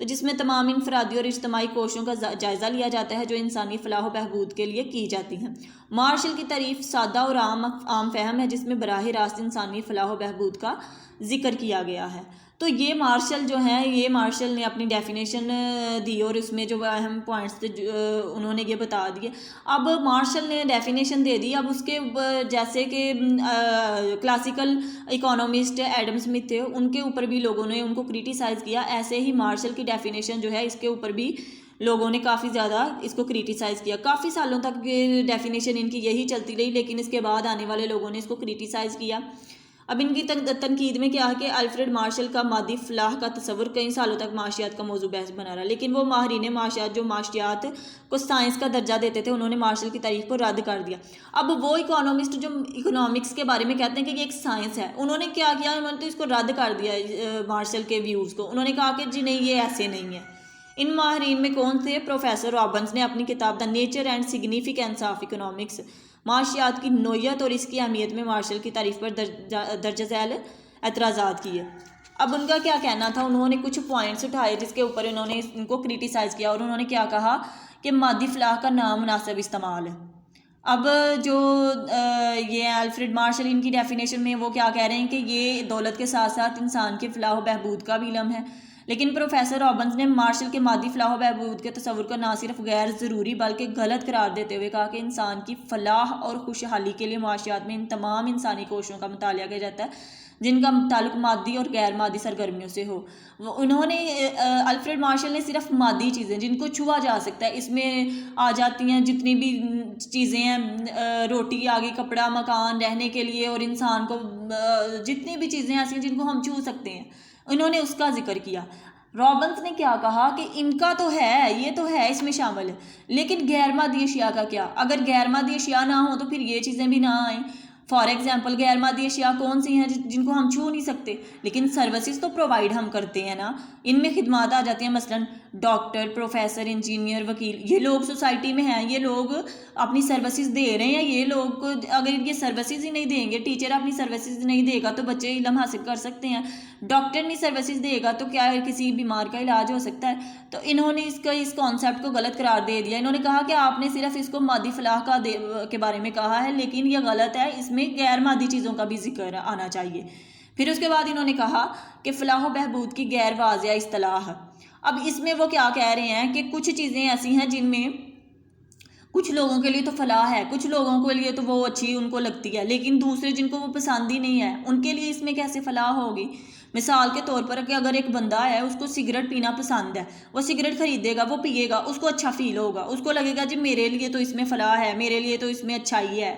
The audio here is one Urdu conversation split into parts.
تو جس میں تمام انفرادی اور اجتماعی کوششوں کا جائزہ لیا جاتا ہے جو انسانی فلاح و بہبود کے لیے کی جاتی ہیں۔ مارشل کی تعریف سادہ اور عام فہم ہے، جس میں براہ راست انسانی فلاح و بہبود کا ذکر کیا گیا ہے۔ تو یہ مارشل جو ہیں، یہ مارشل نے اپنی ڈیفینیشن دی اور اس میں جو اہم پوائنٹس تھے انہوں نے یہ بتا دیے۔ اب مارشل نے ڈیفینیشن دے دی، اب اس کے جیسے کہ کلاسیکل اکانومسٹ ایڈم اسمتھ تھے، ان کے اوپر بھی لوگوں نے ان کو کریٹیسائز کیا، ایسے ہی مارشل کی ڈیفینیشن جو ہے اس کے اوپر بھی لوگوں نے کافی زیادہ اس کو کریٹیسائز کیا۔ کافی سالوں تک ڈیفینیشن ان کی یہی چلتی رہی، لیکن اس کے بعد آنے والے لوگوں نے اس کو کریٹیسائز کیا۔ اب ان کی تنقید میں کیا ہے کہ الفریڈ مارشل کا مادی فلاح کا تصور کئی سالوں تک معاشیات کا موضوع بحث بنا رہا، لیکن وہ ماہرین معاشیات جو معاشیات کو سائنس کا درجہ دیتے تھے، انہوں نے مارشل کی تعریف کو رد کر دیا۔ اب وہ اکانومسٹ جو اکنامکس کے بارے میں کہتے ہیں کہ یہ ایک سائنس ہے، انہوں نے کیا کیا، انہوں نے تو اس کو رد کر دیا مارشل کے ویوز کو۔ انہوں نے کہا کہ جی نہیں، یہ ایسے نہیں ہے۔ ان ماہرین میں کون تھے؟ پروفیسر رابنز نے اپنی کتاب the nature and significance of economics, معاشیات کی نوعیت اور اس کی اہمیت میں مارشل کی تعریف پر درج ذیل اعتراضات کیے۔ اب ان کا کیا کہنا تھا؟ انہوں نے کچھ پوائنٹس اٹھائے جس کے اوپر انہوں نے ان کو کریٹیسائز کیا، اور انہوں نے کیا کہا کہ مادی فلاح کا نامناسب استعمال ہے۔ اب جو یہ الفریڈ مارشل ان کی ڈیفینیشن میں وہ کیا کہہ رہے ہیں کہ یہ دولت کے ساتھ ساتھ انسان کے فلاح و بہبود کا بھی علم ہے، لیکن پروفیسر رابنز نے مارشل کے مادی فلاح و بہبود کے تصور کو نہ صرف غیر ضروری بلکہ غلط قرار دیتے ہوئے کہا کہ انسان کی فلاح اور خوشحالی کے لیے معاشیات میں ان تمام انسانی کوششوں کا مطالعہ کیا جاتا ہے جن کا تعلق مادی اور غیر مادی سرگرمیوں سے ہو۔ انہوں نے الفریڈ مارشل نے صرف مادی چیزیں جن کو چھوا جا سکتا ہے، اس میں آ جاتی ہیں جتنی بھی چیزیں ہیں، روٹی آگے، کپڑا، مکان، رہنے کے لیے، اور انسان کو جتنی بھی چیزیں ایسی ہیں جن کو ہم چھو سکتے ہیں، انہوں نے اس کا ذکر کیا۔ رابنز نے کیا کہا کہ ان کا تو ہے، یہ تو ہے اس میں شامل ہے، لیکن غیر مادی اشیاء کا کیا؟ اگر غیر مادی اشیاء نہ ہوں تو پھر یہ چیزیں بھی نہ آئیں۔ فار ایگزامپل غیر مادی اشیاء کون سی ہیں جن کو ہم چھو نہیں سکتے، لیکن سروسز تو پرووائڈ ہم کرتے ہیں نا، ان میں خدمات آ جاتی ہیں، مثلا ڈاکٹر، پروفیسر، انجینئر، وکیل، یہ لوگ سوسائٹی میں ہیں، یہ لوگ اپنی سروسز دے رہے ہیں۔ یہ لوگ اگر یہ سروسز ہی نہیں دیں گے، ٹیچر اپنی سروسز نہیں دے گا تو بچے علم حاصل کر سکتے ہیں، ڈاکٹر نہیں سروسز دے گا تو کیا کسی بیمار کا علاج ہو سکتا ہے؟ تو انہوں نے اس کانسیپٹ کو غلط قرار دے دیا۔ انہوں نے کہا کہ آپ نے صرف اس کو مادی فلاح کے بارے میں کہا ہے، لیکن یہ غلط ہے، اس میں غیر مادی چیزوں کا بھی ذکر آنا چاہیے۔ پھر اس کے بعد انہوں نے کہا کہ فلاح و بہبود کی غیر واضح اصطلاح۔ اب اس میں وہ کیا کہہ رہے ہیں کہ کچھ چیزیں ایسی ہیں جن میں کچھ لوگوں کے لیے تو فلاح ہے، کچھ لوگوں کے لیے تو وہ اچھی ان کو لگتی ہے، لیکن دوسرے جن کو وہ پسند ہی نہیں ہے ان کے لیے اس میں کیسے فلاح ہوگی؟ مثال کے طور پر کہ اگر ایک بندہ ہے، اس کو سگریٹ پینا پسند ہے، وہ سگریٹ خریدے گا، وہ پیے گا، اس کو اچھا فیل ہوگا، اس کو لگے گا جی میرے لیے تو اس میں فلاح ہے، میرے لیے تو اس میں اچھائی ہے۔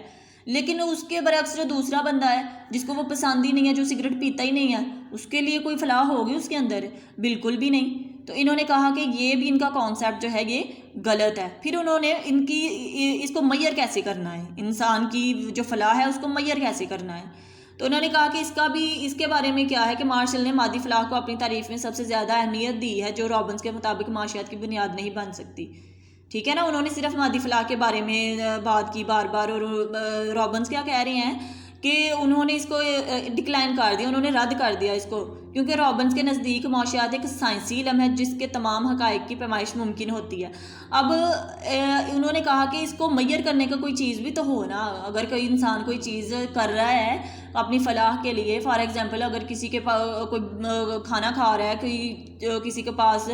لیکن اس کے برعکس جو دوسرا بندہ ہے جس کو وہ پسند ہی نہیں ہے، جو سگریٹ پیتا ہی نہیں ہے، اس کے لیے کوئی فلاح ہوگی اس کے اندر؟ بالکل بھی نہیں۔ تو انہوں نے کہا کہ یہ بھی ان کا کانسیپٹ جو ہے یہ غلط ہے۔ پھر انہوں نے اس کو میئر کیسے کرنا ہے، انسان کی جو فلاح ہے اس کو میئر کیسے کرنا ہے، تو انہوں نے کہا کہ اس کے بارے میں کیا ہے کہ مارشل نے مادی فلاح کو اپنی تعریف میں سب سے زیادہ اہمیت دی ہے، جو رابنز کے مطابق معاشیات کی بنیاد نہیں بن سکتی۔ ٹھیک ہے نا، انہوں نے صرف مادی فلاح کے بارے میں بات کی بار بار، اور رابنز کیا کہہ رہے ہیں کہ انہوں نے اس کو ڈکلائن کر دیا، انہوں نے رد کر دیا اس کو، کیونکہ رابنز کے نزدیک معاشیات ایک سائنسی علم ہے جس کے تمام حقائق کی پیمائش ممکن ہوتی ہے۔ اب انہوں نے کہا کہ اس کو میئر کرنے کا کوئی چیز بھی تو ہو نا، اگر کوئی انسان کوئی چیز کر رہا ہے اپنی فلاح کے لیے، فار ایگزامپل اگر کسی کے پاس کوئی کھانا کھا رہا ہے، کسی کے پاس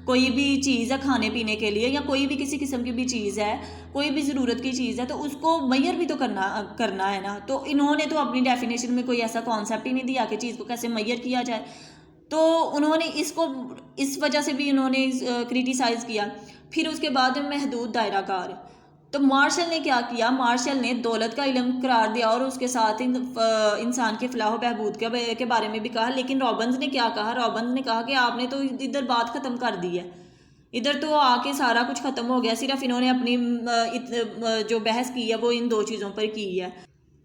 کوئی بھی چیز ہے کھانے پینے کے لیے، یا کوئی بھی کسی قسم کی بھی چیز ہے، کوئی بھی ضرورت کی چیز ہے، تو اس کو میئر بھی تو کرنا ہے نا۔ تو انہوں نے تو اپنی ڈیفینیشن میں کوئی ایسا کانسیپٹ ہی نہیں دیا کہ چیز کو کیسے میئر کیا جائے، تو انہوں نے اس کو اس وجہ سے بھی انہوں نے کریٹیسائز کیا۔ پھر اس کے بعد محدود دائرہ کار، تو مارشل نے کیا کیا؟ مارشل نے دولت کا علم قرار دیا اور اس کے ساتھ انسان کے فلاح و بہبود کے بارے میں بھی کہا، لیکن رابنز نے کیا کہا؟ رابنز نے کہا کہ آپ نے تو ادھر بات ختم کر دی ہے، ادھر تو آ کے سارا کچھ ختم ہو گیا، صرف انہوں نے اپنی جو بحث کی ہے وہ ان دو چیزوں پر کی ہے،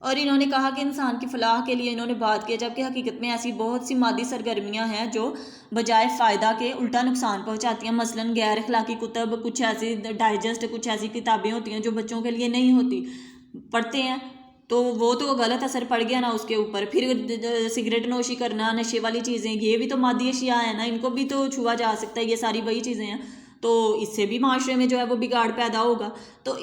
اور انہوں نے کہا کہ انسان کی فلاح کے لیے انہوں نے بات کی، جبکہ حقیقت میں ایسی بہت سی مادی سرگرمیاں ہیں جو بجائے فائدہ کے الٹا نقصان پہنچاتی ہیں۔ مثلا غیر اخلاقی کتب، کچھ ایسی ڈائجسٹ، کچھ ایسی کتابیں ہوتی ہیں جو بچوں کے لیے نہیں ہوتی، پڑھتے ہیں تو وہ تو غلط اثر پڑ گیا نا اس کے اوپر. پھر سگریٹ نوشی کرنا، نشے والی چیزیں، یہ بھی تو مادی اشیاء ہیں نا، ان کو بھی تو چھوا جا سکتا ہے، یہ ساری وہی چیزیں ہیں. تو اس سے بھی معاشرے میں جو ہے وہ بگاڑ پیدا ہوگا. تو